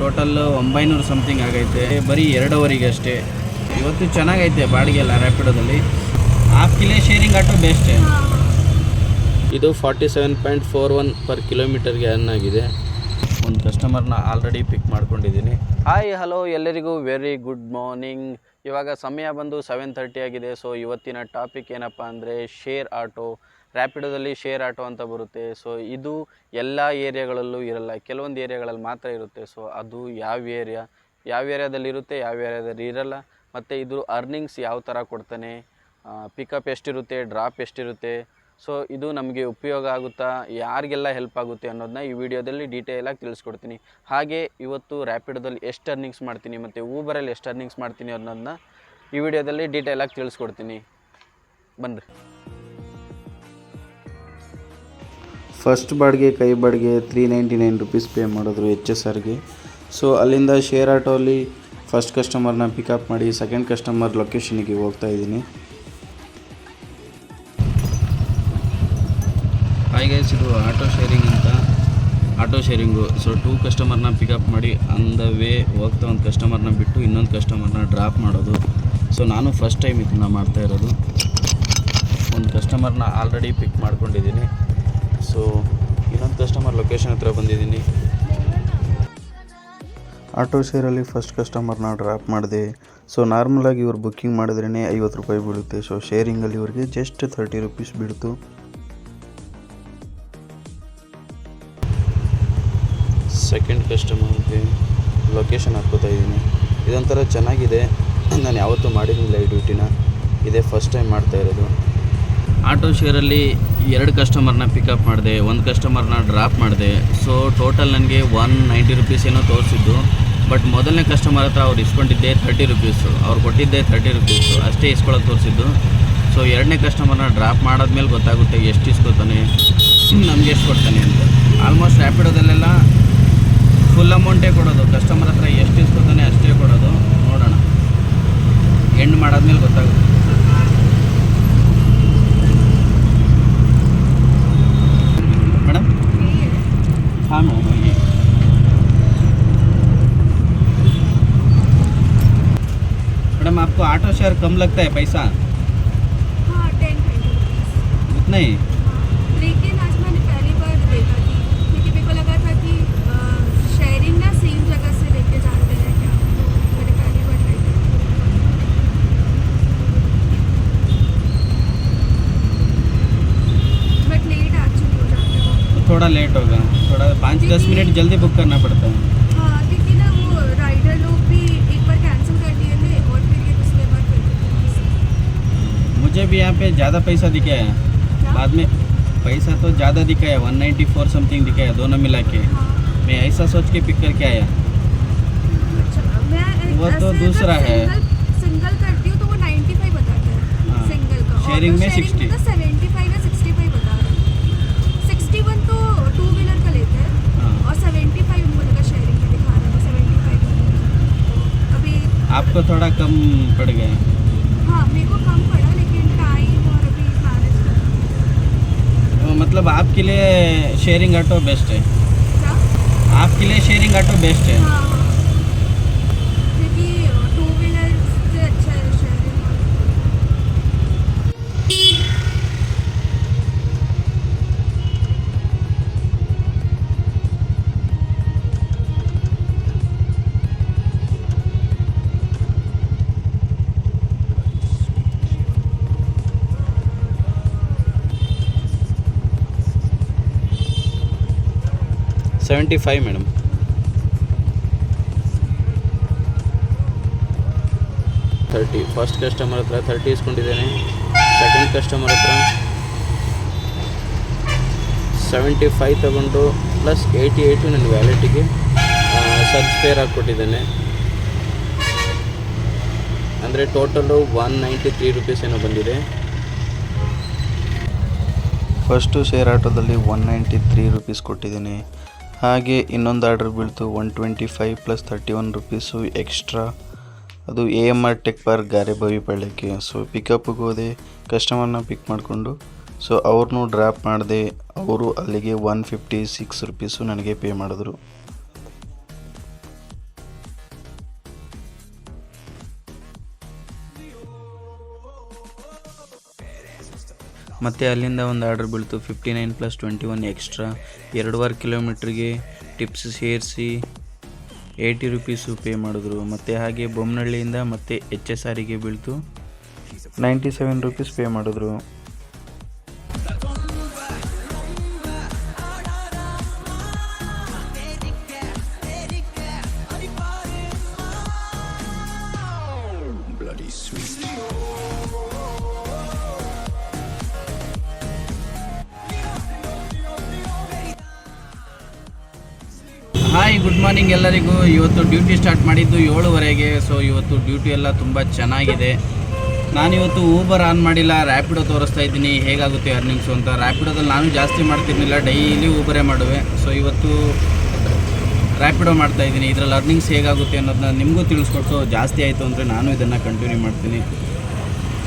Total 900 something ಆಗೈತೆ. ಬರೀ 2 ಅವರಿಗೆ ಅಷ್ಟೇ. ಇವತ್ತು ಚೆನ್ನಾಗೈತೆ ಬಾಡಿಗೆ ಎಲ್ಲ ರ್ಯಾಪಿಡೋದಲ್ಲಿ. Half kilo sharing auto best. ಇದು 47.41 ಪರ್ ಕಿಲೋಮೀಟರ್ಗೆ ಅರ್ನ್ ಆಗಿದೆ. ಒಂದು ಕಸ್ಟಮರ್ನ ಆಲ್ರೆಡಿ ಪಿಕ್ ಮಾಡ್ಕೊಂಡಿದ್ದೀನಿ. ಹಾಯ್ ಹಲೋ ಎಲ್ಲರಿಗೂ ವೆರಿ ಗುಡ್ ಮಾರ್ನಿಂಗ್. ಇವಾಗ ಸಮಯ ಬಂದು 7:30 ಆಗಿದೆ. ಸೊ ಇವತ್ತಿನ ಟಾಪಿಕ್ ಏನಪ್ಪ ಅಂದರೆ ಶೇರ್ ಆಟೋ. ರ್ಯಾಪಿಡೋದಲ್ಲಿ ಶೇರ್ ಆಟೋ ಅಂತ ಬರುತ್ತೆ. ಸೊ ಇದು ಎಲ್ಲ ಏರಿಯಾಗಳಲ್ಲೂ ಇರಲ್ಲ, ಕೆಲವೊಂದು ಏರಿಯಾಗಳಲ್ಲಿ ಮಾತ್ರ ಇರುತ್ತೆ. ಸೊ ಅದು ಯಾವ ಏರಿಯಾದಲ್ಲಿ ಇರುತ್ತೆ, ಯಾವ ಏರಿಯಾದಲ್ಲಿ ಇರಲ್ಲ, ಮತ್ತು ಇದು ಅರ್ನಿಂಗ್ಸ್ ಯಾವ ಥರ ಕೊಡ್ತಾನೆ, ಪಿಕಪ್ ಎಷ್ಟಿರುತ್ತೆ, ಡ್ರಾಪ್ ಎಷ್ಟಿರುತ್ತೆ, ಸೊ ಇದು ನಮಗೆ ಉಪಯೋಗ ಆಗುತ್ತಾ, ಯಾರಿಗೆಲ್ಲ ಹೆಲ್ಪ್ ಆಗುತ್ತೆ ಅನ್ನೋದನ್ನ ಈ ವಿಡಿಯೋದಲ್ಲಿ ಡೀಟೇಲಾಗಿ ತಿಳಿಸ್ಕೊಡ್ತೀನಿ. ಹಾಗೆ ಇವತ್ತು ರ್ಯಾಪಿಡೋದಲ್ಲಿ ಎಷ್ಟು ಅರ್ನಿಂಗ್ಸ್ ಮಾಡ್ತೀನಿ ಮತ್ತು ಊಬರಲ್ಲಿ ಎಷ್ಟು ಅರ್ನಿಂಗ್ಸ್ ಮಾಡ್ತೀನಿ ಅನ್ನೋದನ್ನ ಈ ವಿಡಿಯೋದಲ್ಲಿ ಡೀಟೇಲಾಗಿ ತಿಳಿಸ್ಕೊಡ್ತೀನಿ. ಬನ್ನಿರಿ. ಫಸ್ಟ್ ಬಾಡಿಗೆ ಕೈ ಬಾಡಿಗೆ 399 ರುಪೀಸ್ ಪೇ ಮಾಡಿದ್ರು HSRಗೆ. ಸೊ ಅಲ್ಲಿಂದ ಶೇರ್ ಆಟೋಲ್ಲಿ ಫಸ್ಟ್ ಕಸ್ಟಮರ್ನ ಪಿಕಪ್ ಮಾಡಿ ಸೆಕೆಂಡ್ ಕಸ್ಟಮರ್ ಲೊಕೇಶನಿಗೆ ಹೋಗ್ತಾ ಇದ್ದೀನಿ. ಹಾಯ್ ಗೈಸ್, ಇದು ಆಟೋ ಶೇರಿಂಗ್ ಅಂತ. Auto sharing. ಸೊ 2 ಕಸ್ಟಮರ್ನ ಪಿಕಪ್ ಮಾಡಿ ಆನ್ ದ ವೇ ಹೋಗ್ತಾ ಒಂದು ಕಸ್ಟಮರ್ನ ಬಿಟ್ಟು ಇನ್ನೊಂದು ಕಸ್ಟಮರ್ನ ಡ್ರಾಪ್ ಮಾಡೋದು. ಸೊ ನಾನು ಫಸ್ಟ್ ಟೈಮ್ ಇದನ್ನು ಮಾಡ್ತಾ ಇರೋದು. ಒಂದು ಕಸ್ಟಮರ್ನ ಆಲ್ರೆಡಿ ಪಿಕ್ ಮಾಡ್ಕೊಂಡಿದ್ದೀನಿ. ಸೊ ಇನ್ನೊಂದು ಕಸ್ಟಮರ್ ಲೊಕೇಶನ್ ಹತ್ರ ಬಂದಿದ್ದೀನಿ. ಆಟೋ ಶೇರಲ್ಲಿ ಫಸ್ಟ್ ಕಸ್ಟಮರ್ನ ಡ್ರಾಪ್ ಮಾಡಿದೆ. ಸೊ ನಾರ್ಮಲಾಗಿ ಇವ್ರು ಬುಕ್ಕಿಂಗ್ ಮಾಡಿದ್ರೇ 50 ರೂಪಾಯಿ ಬೀಳುತ್ತೆ. ಸೊ ಶೇರಿಂಗಲ್ಲಿ ಇವ್ರಿಗೆ ಜಸ್ಟ್ 30 ರುಪೀಸ್ ಬೀಳ್ತು. ಸೆಕೆಂಡ್ ಕಸ್ಟಮರ್ಗೆ ಲೊಕೇಶನ್ ಹಾಕ್ಕೋತಾ ಇದ್ದೀನಿ. ಇದೊಂಥರ ಚೆನ್ನಾಗಿದೆ. ನಾನು ಯಾವತ್ತೂ ಮಾಡಿರಲಿಲ್ಲ ಈ ಡ್ಯೂಟಿನ, ಇದೇ ಫಸ್ಟ್ ಟೈಮ್ ಮಾಡ್ತಾ ಇರೋದು. ಆಟೋ ಶೇರಲ್ಲಿ 2 ಕಸ್ಟಮರ್ನ ಪಿಕಪ್ ಮಾಡಿದೆ, 1 ಕಸ್ಟಮರ್ನ ಡ್ರಾಪ್ ಮಾಡಿದೆ. ಸೊ ಟೋಟಲ್ ನನಗೆ 190 ರುಪೀಸ್ ಏನೋ ತೋರಿಸಿದ್ದು. ಬಟ್ ಮೊದಲನೇ ಕಸ್ಟಮರ್ ಹತ್ರ ಅವ್ರು ಇಸ್ಕೊಂಡಿದ್ದೆ 30 ರುಪೀಸು, ಅವ್ರು ಕೊಟ್ಟಿದ್ದೆ 30 ರುಪೀಸು ಅಷ್ಟೇ ಇಸ್ಕೊಳ್ಳೋಕೆ ತೋರಿಸಿದ್ದು. ಸೊ 2ನೇ ಕಸ್ಟಮರ್ನ ಡ್ರಾಪ್ ಮಾಡಾದ್ಮೇಲೆ ಗೊತ್ತಾಗುತ್ತೆ ಎಷ್ಟು ಇಸ್ಕೊತಾನೆ, ನಮಗೆ ಎಷ್ಟು ಕೊಡ್ತಾನೆ ಅಂತ. ಆಲ್ಮೋಸ್ಟ್ ರ್ಯಾಪಿಡೋದಲ್ಲೆಲ್ಲ ಫುಲ್ ಅಮೌಂಟೇ ಕೊಡೋದು, ಕಸ್ಟಮರ್ ಹತ್ರ ಎಷ್ಟು ಇಸ್ಕೊತಾನೆ ಅಷ್ಟೇ ಕೊಡೋದು. ನೋಡೋಣ, ಎಂಡ್ ಮಾಡಾದ್ಮೇಲೆ ಗೊತ್ತಾಗುತ್ತೆ. मैडम हाँ मैडम, ये मैडम आपको ऑटो शेयर कम लगता है पैसा? हाँ 10-20 उतना ही? लेकिन आज मैंने पहली बार देखा थी, क्योंकि मेरे को लगा था कि शेयरिंग ना सेम जगह से लेके जाते हैं क्या, तो मैंने पहली बार ट्राई किया. बट लेट एक्चुअली हो जाते हैं. थोड़ा लेट होगा, थोड़ा 5-10 मिनट जल्दी बुक करना पड़ता है. हाँ, क्योंकि ना वो राइडर लोग भी एक बार कैंसिल कर दिए थे और फिर ये दूसरे बार कर दिए. मुझे भी यहाँ पे ज़्यादा पैसा दिखाया है, बाद में पैसा तो ज़्यादा दिखाया, 194 समथिंग दिखाया दोनों मिला के. मैं ऐसा सोच के पिक करके आया. वो तो दूसरा है. सिंगल करती हूँ तो वो 95 बताता है. हाँ. सिंगल का शेयरिंग में 60 तो 75 या 65 बता रहा है. 61 तो 2 व्हीलर का लेते हैं. हाँ. और 75 उनको लगा शेयरिंग में दिखा रहा है. 75 अभी आपको थोड़ा कम पड़ गया. हाँ मेरे को कम पड़ा, लेकिन टाइम और अभी मैनेज करना. मतलब आपके लिए शेयरिंग ऑटो बेस्ट है? क्या? आपके लिए शेयरिंग ऑटो बेस्ट है? हाँ, क्योंकि 2 व्हीलर से अच्छा है शेयरिंग. 75 ಮೇಡಮ್. ಫಸ್ಟ್ ಕಸ್ಟಮರ್ ಹತ್ರ 30 ಇಸ್ಕೊಂಡಿದ್ದೇನೆ, ಸೆಕೆಂಡ್ ಕಸ್ಟಮರ್ ಹತ್ರ 75 ತಗೊಂಡು ಪ್ಲಸ್ 88 ನನ್ನ ವ್ಯಾಲೆಟಿಗೆ ಸರ್ಚ್ ಫೇರ್ ಹಾಕ್ಕೊಟ್ಟಿದ್ದೇನೆ. ಅಂದರೆ ಟೋಟಲು 193 ರುಪೀಸ್ ಏನೋ ಬಂದಿದೆ. ಫಸ್ಟು ಶೇರ್ ಆಟೋದಲ್ಲಿ 193 ರುಪೀಸ್ ಕೊಟ್ಟಿದ್ದೀನಿ. ಹಾಗೆ ಇನ್ನೊಂದು ಆರ್ಡರ್ ಬೀಳ್ತು 125 ಪ್ಲಸ್ 31 ರುಪೀಸು ಎಕ್ಸ್ಟ್ರಾ. ಅದು AMR ಟೆಕ್ ಪಾರ್ಕ್ ಗಾರೆಬಾವಿಪಾಳ್ಯಕ್ಕೆ. ಸೊ ಪಿಕಪ್ಗೆ ಹೋದೆ, ಕಸ್ಟಮರ್ನ ಪಿಕ್ ಮಾಡಿಕೊಂಡು ಸೊ ಅವ್ರನ್ನೂ ಡ್ರಾಪ್ ಮಾಡಿದೆ. ಅವರು ಅಲ್ಲಿಗೆ 156 ರುಪೀಸು ನನಗೆ ಪೇ ಮಾಡಿದ್ರು. ಮತ್ತು ಅಲ್ಲಿಂದ ಒಂದು ಆರ್ಡ್ರ್ ಬೀಳ್ತು 59 + 21 ಎಕ್ಸ್ಟ್ರಾ 2.5 ಕಿಲೋಮೀಟ್ರಿಗೆ ಟಿಪ್ಸ್ ಸೇರಿಸಿ 80 ರುಪೀಸು ಪೇ ಮಾಡಿದ್ರು. ಮತ್ತು ಹಾಗೆ ಬೊಮ್ಮನಹಳ್ಳಿಯಿಂದ ಮತ್ತು HSRಗೆ ಬೀಳ್ತು 97 ರುಪೀಸ್ ಪೇ ಮಾಡಿದ್ರು. ಹಾಯ್, ಗುಡ್ ಮಾರ್ನಿಂಗ್ ಎಲ್ಲರಿಗೂ. ಇವತ್ತು ಡ್ಯೂಟಿ ಸ್ಟಾರ್ಟ್ ಮಾಡಿದ್ದು 7:30ಗೆ. ಸೊ ಇವತ್ತು ಡ್ಯೂಟಿ ಎಲ್ಲ ತುಂಬ ಚೆನ್ನಾಗಿದೆ. ನಾನಿವತ್ತು ಊಬರ್ ಆನ್ ಮಾಡಿಲ್ಲ, ರ್ಯಾಪಿಡೋ ತೋರಿಸ್ತಾ ಇದ್ದೀನಿ ಹೇಗಾಗುತ್ತೆ ಅರ್ನಿಂಗ್ಸು ಅಂತ. ರ್ಯಾಪಿಡೋದಲ್ಲಿ ನಾನು ಜಾಸ್ತಿ ಮಾಡ್ತಿರ್ಲಿಲ್ಲ, ಡೈಲಿ ಊಬರೇ ಮಾಡುವೆ. ಸೊ ಇವತ್ತು ರ್ಯಾಪಿಡೋ ಮಾಡ್ತಾಯಿದ್ದೀನಿ. ಇದರಲ್ಲಿ ಅರ್ನಿಂಗ್ಸ್ ಹೇಗಾಗುತ್ತೆ ಅನ್ನೋದನ್ನ ನಿಮಗೂ ತಿಳಿಸ್ಕೊಟ್ಟು, ಜಾಸ್ತಿ ಆಯಿತು ಅಂದರೆ ನಾನು ಇದನ್ನು ಕಂಟಿನ್ಯೂ ಮಾಡ್ತೀನಿ.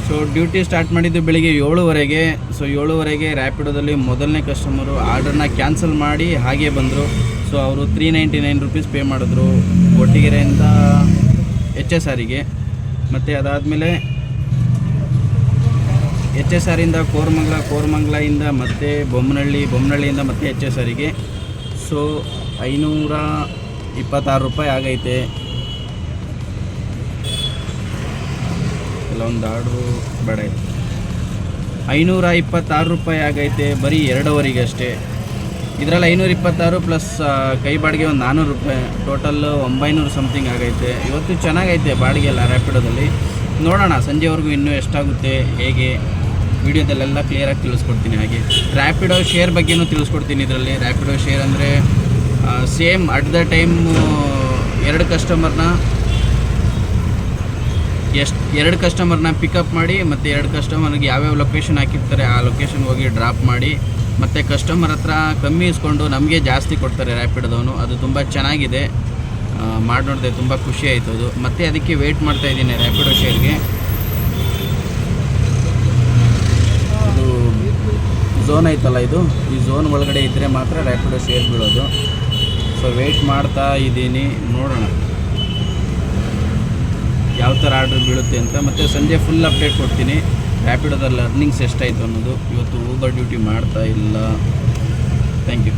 ಸೊ ಡ್ಯೂಟಿ ಸ್ಟಾರ್ಟ್ ಮಾಡಿದ್ದು ಬೆಳಿಗ್ಗೆ 7:30ಗೆ. ಸೊ 7:30ಗೆ ರ್ಯಾಪಿಡೋದಲ್ಲಿ ಮೊದಲನೇ ಕಸ್ಟಮರು ಆರ್ಡರ್ನ ಕ್ಯಾನ್ಸಲ್ ಮಾಡಿ ಹಾಗೇ ಬಂದರು. ಸೊ ಅವರು 399 ರುಪೀಸ್ ಪೇ ಮಾಡಿದ್ರು ಕೊಟ್ಟಿಗೆರೆಯಿಂದ HSRಗೆ. ಮತ್ತು ಅದಾದಮೇಲೆ HSRಯಿಂದ ಕೋರಮಂಗಲದಿಂದ ಮತ್ತು ಬೊಮ್ಮನಹಳ್ಳಿಯಿಂದ ಮತ್ತು HSRಗೆ. ಸೊ 526 ರೂಪಾಯಿ ಆಗೈತೆ. ಕೆಲವೊಂದು ಆರ್ಡ್ರು ಬೇಡ, 526 ರೂಪಾಯಿ ಆಗೈತೆ ಬರೀ 2 ಅವರಿಗೆ ಅಷ್ಟೇ. ಇದರಲ್ಲಿ 526 ಪ್ಲಸ್ ಕೈ ಬಾಡಿಗೆ ಒಂದು 400 ರೂಪಾಯಿ, ಟೋಟಲ್ 900 ಸಮಥಿಂಗ್ ಆಗೈತೆ. ಇವತ್ತು ಚೆನ್ನಾಗೈತೆ ಬಾಡಿಗೆ ಎಲ್ಲ ರ್ಯಾಪಿಡೋದಲ್ಲಿ. ನೋಡೋಣ ಸಂಜೆವರೆಗೂ ಇನ್ನೂ ಎಷ್ಟಾಗುತ್ತೆ ಹೇಗೆ ವೀಡಿಯೋದಲ್ಲೆಲ್ಲ ಕ್ಲಿಯರಾಗಿ ತಿಳಿಸ್ಕೊಡ್ತೀನಿ. ಹಾಗೆ ರ್ಯಾಪಿಡೋ ಶೇರ್ ಬಗ್ಗೆನೂ ತಿಳಿಸ್ಕೊಡ್ತೀನಿ. ಇದರಲ್ಲಿ ರ್ಯಾಪಿಡೋ ಶೇರ್ ಅಂದರೆ ಸೇಮ್ ಅಟ್ ದ ಟೈಮ್ ಎರಡು ಕಸ್ಟಮರ್ನ ಪಿಕಪ್ ಮಾಡಿ ಮತ್ತು 2 ಕಸ್ಟಮರ್ಗೆ ಯಾವ್ಯಾವ ಲೊಕೇಶನ್ ಹಾಕಿರ್ತಾರೆ ಆ ಲೊಕೇಶನ್ಗೆ ಹೋಗಿ ಡ್ರಾಪ್ ಮಾಡಿ ಮತ್ತು ಕಸ್ಟಮರ್ ಹತ್ರ ಕಮ್ಮಿ ಇಸ್ಕೊಂಡು ನಮಗೆ ಜಾಸ್ತಿ ಕೊಡ್ತಾರೆ ರ್ಯಾಪಿಡೋದವನು. ಅದು ತುಂಬ ಚೆನ್ನಾಗಿದೆ, ಮಾಡಿ ನೋಡಿದೆ, ತುಂಬ ಖುಷಿ ಆಯಿತು ಅದು. ಮತ್ತು ಅದಕ್ಕೆ ವೆಯ್ಟ್ ಮಾಡ್ತಾಯಿದ್ದೀನಿ ರ್ಯಾಪಿಡೋ ಶೇರ್ಗೆ. ಇದು ಝೋನ್ ಐತಲ್ಲ, ಈ ಝೋನ್ ಒಳಗಡೆ ಇದ್ದರೆ ಮಾತ್ರ ರ್ಯಾಪಿಡೋ ಶೇರ್ ಬೀಳೋದು. ಸೊ ವೆಯ್ಟ್ ಮಾಡ್ತಾ ಇದ್ದೀನಿ, ನೋಡೋಣ ಯಾವ ಥರ ಆರ್ಡ್ರ್ ಬೀಳುತ್ತೆ ಅಂತ. ಮತ್ತು ಸಂಜೆ ಫುಲ್ ಅಪ್ಡೇಟ್ ಕೊಡ್ತೀನಿ ರ್ಯಾಪಿಡೋದಲ್ಲಿ ಅರ್ನಿಂಗ್ಸ್ ಎಷ್ಟಾಯಿತು ಅನ್ನೋದು. ಇವತ್ತು ಊಬರ್ ಡ್ಯೂಟಿ ಮಾಡ್ತಾ ಇಲ್ಲ. Thank you.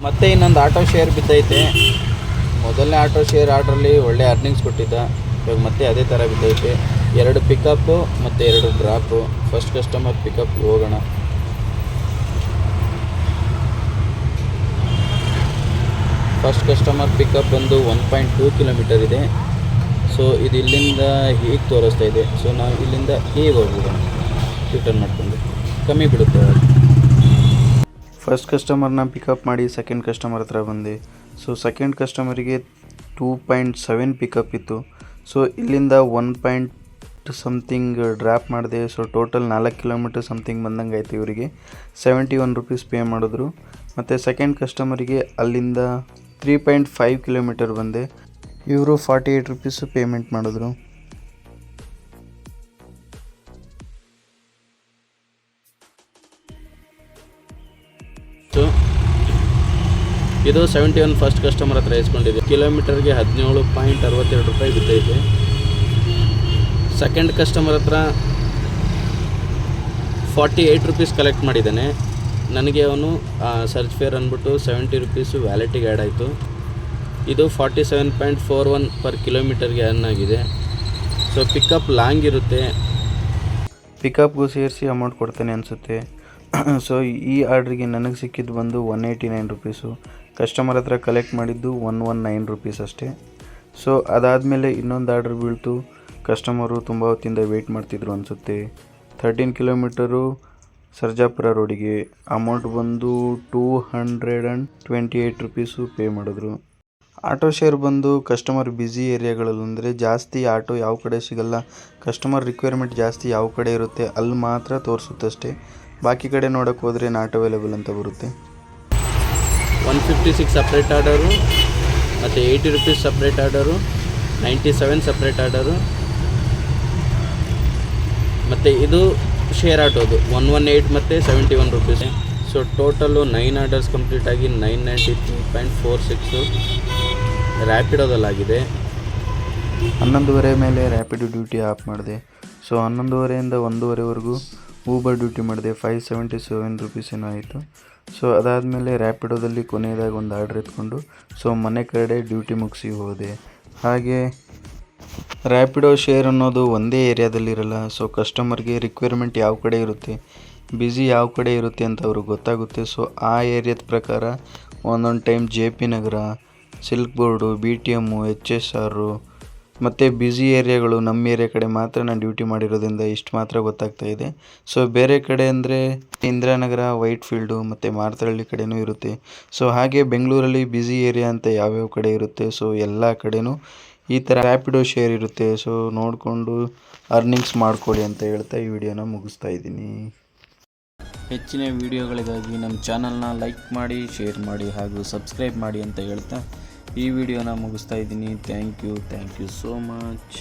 ಮತ್ತು ಇನ್ನೊಂದು ಆಟೋ ಶೇರ್ ಬಿದ್ದೈತೆ. ಮೊದಲನೇ ಆಟೋ ಶೇರ್ ಆರ್ಡ್ರಲ್ಲಿ ಒಳ್ಳೆ ಅರ್ನಿಂಗ್ಸ್ ಕೊಟ್ಟಿದ್ದ. ಇವಾಗ ಮತ್ತೆ ಅದೇ ಥರ ಬಿದ್ದೈತೆ. 2 ಪಿಕಪ್ಪು ಮತ್ತು 2 ಡ್ರಾಪು. ಫಸ್ಟ್ ಕಸ್ಟಮರ್ ಪಿಕಪ್ ಹೋಗೋಣ. ಫಸ್ಟ್ ಕಸ್ಟಮರ್ ಪಿಕಪ್ ಬಂದು 1.2 ಕಿಲೋಮೀಟರ್ ಇದೆ. ಸೊ ಇದು ಇಲ್ಲಿಂದ ಹೀಗೆ ತೋರಿಸ್ತಾ ಇದೆ. ಸೊ ನಾವು ಇಲ್ಲಿಂದ ಹೀಗೆ ಹೋಗ್ಬೋಣ, ರಿಟರ್ನ್ ಮಾಡಿಕೊಂಡು ಕಮ್ಮಿ ಬಿಡುತ್ತೆ. ಫಸ್ಟ್ ಕಸ್ಟಮರ್ನ ಪಿಕಪ್ ಮಾಡಿ ಸೆಕೆಂಡ್ ಕಸ್ಟಮರ್ ಹತ್ರ ಬಂದೆ. ಸೊ ಸೆಕೆಂಡ್ ಕಸ್ಟಮರಿಗೆ 2.7 ಪಿಕಪ್ ಇತ್ತು. ಸೊ ಇಲ್ಲಿಂದ 1 ಸಮಥಿಂಗ್ ಡ್ರಾಪ್ ಮಾಡಿದೆ. ಸೊ ಟೋಟಲ್ 4 ಕಿಲೋಮೀಟರ್ ಸಮಥಿಂಗ್ ಬಂದಂಗೆ ಆಯಿತು. ಇವರಿಗೆ 71 ರುಪೀಸ್ ಪೇ ಮಾಡಿದ್ರು. ಮತ್ತು ಸೆಕೆಂಡ್ ಕಸ್ಟಮರಿಗೆ ಅಲ್ಲಿಂದ 3.5 ಕಿಲೋಮೀಟರ್ ಬಂದೆ. ಇವರು 48 ರುಪೀಸು ಪೇಮೆಂಟ್ ಮಾಡಿದ್ರು. ಸೊ ಇದು 71 ಫಸ್ಟ್ ಕಸ್ಟಮರ್ ಹತ್ರ ಇಸ್ಕೊಂಡಿದೆ. ಕಿಲೋಮೀಟರ್ಗೆ 17.62 ರೂಪಾಯಿ ಬಿದ್ದೈತೆ. ಸೆಕೆಂಡ್ ಕಸ್ಟಮರ್ ಹತ್ರ 48 ರುಪೀಸ್ ಕಲೆಕ್ಟ್ ಮಾಡಿದ್ದಾನೆ. ನನಗೆ ಅವನು ಸರ್ಚ್ ಫೇರ್ ಅಂದ್ಬಿಟ್ಟು 70 ರುಪೀಸು ವ್ಯಾಲೆಟಿಗೆ ಆ್ಯಡ್ ಆಯಿತು. ಇದು 47.41 ಪರ್ ಕಿಲೋಮೀಟರ್ಗೆ ಅರ್ನ್ ಆಗಿದೆ. ಸೊ ಪಿಕಪ್ ಲಾಂಗ್ ಇರುತ್ತೆ. ಪಿಕಪ್ಗೂ ಸೇರಿಸಿ ಅಮೌಂಟ್ ಕೊಡ್ತಾನೆ ಅನಿಸುತ್ತೆ. ಸೊ ಈ ಆರ್ಡ್ರಿಗೆ ನನಗೆ ಸಿಕ್ಕಿದ್ದು ಬಂದು 189 ರುಪೀಸು. ಕಸ್ಟಮರ್ ಹತ್ರ ಕಲೆಕ್ಟ್ ಮಾಡಿದ್ದು 119 ರುಪೀಸ್ ಅಷ್ಟೇ. ಸೊ ಅದಾದಮೇಲೆ ಇನ್ನೊಂದು ಆರ್ಡ್ರ್ ಬೀಳ್ತು. ಕಸ್ಟಮರು ತುಂಬ ಹೊತ್ತಿಂದ ವೆಯ್ಟ್ ಮಾಡ್ತಿದ್ರು ಅನಿಸುತ್ತೆ. 13 ಕಿಲೋಮೀಟರು ಸರ್ಜಾಪುರ ರೋಡಿಗೆ. ಅಮೌಂಟ್ ಬಂದು 228 ರುಪೀಸು ಪೇ ಮಾಡಿದ್ರು. ಆಟೋ ಶೇರ್ ಬಂದು ಕಸ್ಟಮರ್ ಬ್ಯುಸಿ ಏರಿಯಾಗಳಲ್ಲಿ, ಅಂದರೆ ಜಾಸ್ತಿ ಆಟೋ ಯಾವ ಕಡೆ ಸಿಗಲ್ಲ, ಕಸ್ಟಮರ್ ರಿಕ್ವೈರ್ಮೆಂಟ್ ಜಾಸ್ತಿ ಯಾವ ಕಡೆ ಇರುತ್ತೆ ಅಲ್ಲಿ ಮಾತ್ರ ತೋರಿಸುತ್ತಷ್ಟೇ. ಬಾಕಿ ಕಡೆ ನೋಡೋಕ್ಕೆ ಹೋದರೆ ನಾಟ್ ಅವೈಲೇಬಲ್ ಅಂತ ಬರುತ್ತೆ. 156 ಸಪ್ರೇಟ್ ಆರ್ಡರು ಮತ್ತು 80 rupees separate order, 97 separate order. ಮತ್ತು ಇದು ಶೇರ್ ಆಟೋದು 118 ಮತ್ತು 71 rupees. So total 9 orders complete ಆಗಿ 993.46 ರ್ಯಾಪಿಡೋದಲ್ಲಾಗಿದೆ. 11:30 ಮೇಲೆ ರ್ಯಾಪಿಡೋ ಡ್ಯೂಟಿ ಆಫ್ ಮಾಡಿದೆ. ಸೊ 11:30 ಇಂದ 1:30ವರೆಗೂ ಊಬರ್ ಡ್ಯೂಟಿ ಮಾಡಿದೆ 577 ರುಪೀಸ್ ಏನೋ ಆಯಿತು. ಸೊ ಅದಾದಮೇಲೆ ರ್ಯಾಪಿಡೋದಲ್ಲಿ ಕೊನೆಯದಾಗಿ ಒಂದು ಆರ್ಡ್ರ್ ಎತ್ಕೊಂಡು ಸೊ ಮನೆ ಕಡೆ ಡ್ಯೂಟಿ ಮುಗಿಸಿ ಹೋದೆ. ಹಾಗೆ ರ್ಯಾಪಿಡೋ ಶೇರ್ ಅನ್ನೋದು ಒಂದೇ ಏರಿಯಾದಲ್ಲಿರಲ್ಲ. ಸೊ ಕಸ್ಟಮರ್ಗೆ ರಿಕ್ವೈರ್ಮೆಂಟ್ ಯಾವ ಕಡೆ ಇರುತ್ತೆ, ಬ್ಯುಸಿ ಯಾವ ಕಡೆ ಇರುತ್ತೆ ಅಂತ ಅವ್ರಿಗೆ ಗೊತ್ತಾಗುತ್ತೆ. ಸೊ ಆ ಏರಿಯಾದ ಪ್ರಕಾರ ಒಂದೊಂದು ಟೈಮ್ JP ನಗರ, ಸಿಲ್ಕ್ ಬೋರ್ಡು, BTM, HSR ಮತ್ತು ಬ್ಯುಸಿ ಏರಿಯಾಗಳು ನಮ್ಮ ಏರಿಯಾ ಕಡೆ ಮಾತ್ರ ನಾನು ಡ್ಯೂಟಿ ಮಾಡಿರೋದ್ರಿಂದ ಇಷ್ಟು ಮಾತ್ರ ಗೊತ್ತಾಗ್ತಾ ಇದೆ. ಸೊ ಬೇರೆ ಕಡೆ ಅಂದರೆ ಇಂದಿರಾನಗರ, ವೈಟ್ ಫೀಲ್ಡು ಮತ್ತು ಮಾರ್ತಳ್ಳಿ ಕಡೆನೂ ಇರುತ್ತೆ. ಸೊ ಹಾಗೆ ಬೆಂಗಳೂರಲ್ಲಿ ಬ್ಯುಸಿ ಏರಿಯಾ ಅಂತ ಯಾವ್ಯಾವ ಕಡೆ ಇರುತ್ತೆ ಸೊ ಎಲ್ಲ ಕಡೆನೂ ಈ ಥರ ರ್ಯಾಪಿಡೋ ಶೇರ್ ಇರುತ್ತೆ. ಸೊ ನೋಡಿಕೊಂಡು ಅರ್ನಿಂಗ್ಸ್ ಮಾಡ್ಕೊಳ್ಳಿ ಅಂತ ಹೇಳ್ತಾ ಈ ವಿಡಿಯೋನ ಮುಗಿಸ್ತಾ ಇದ್ದೀನಿ. ಹೆಚ್ಚಿನ ವಿಡಿಯೋಗಳಿಗಾಗಿ ನಮ್ಮ ಚಾನಲ್ನ ಲೈಕ್ ಮಾಡಿ, ಶೇರ್ ಮಾಡಿ ಹಾಗೂ ಸಬ್ಸ್ಕ್ರೈಬ್ ಮಾಡಿ ಅಂತ ಹೇಳ್ತಾ ಈ ವಿಡಿಯೋನ ಮುಗಿಸ್ತಾ ಇದ್ದೀನಿ. Thank you so much.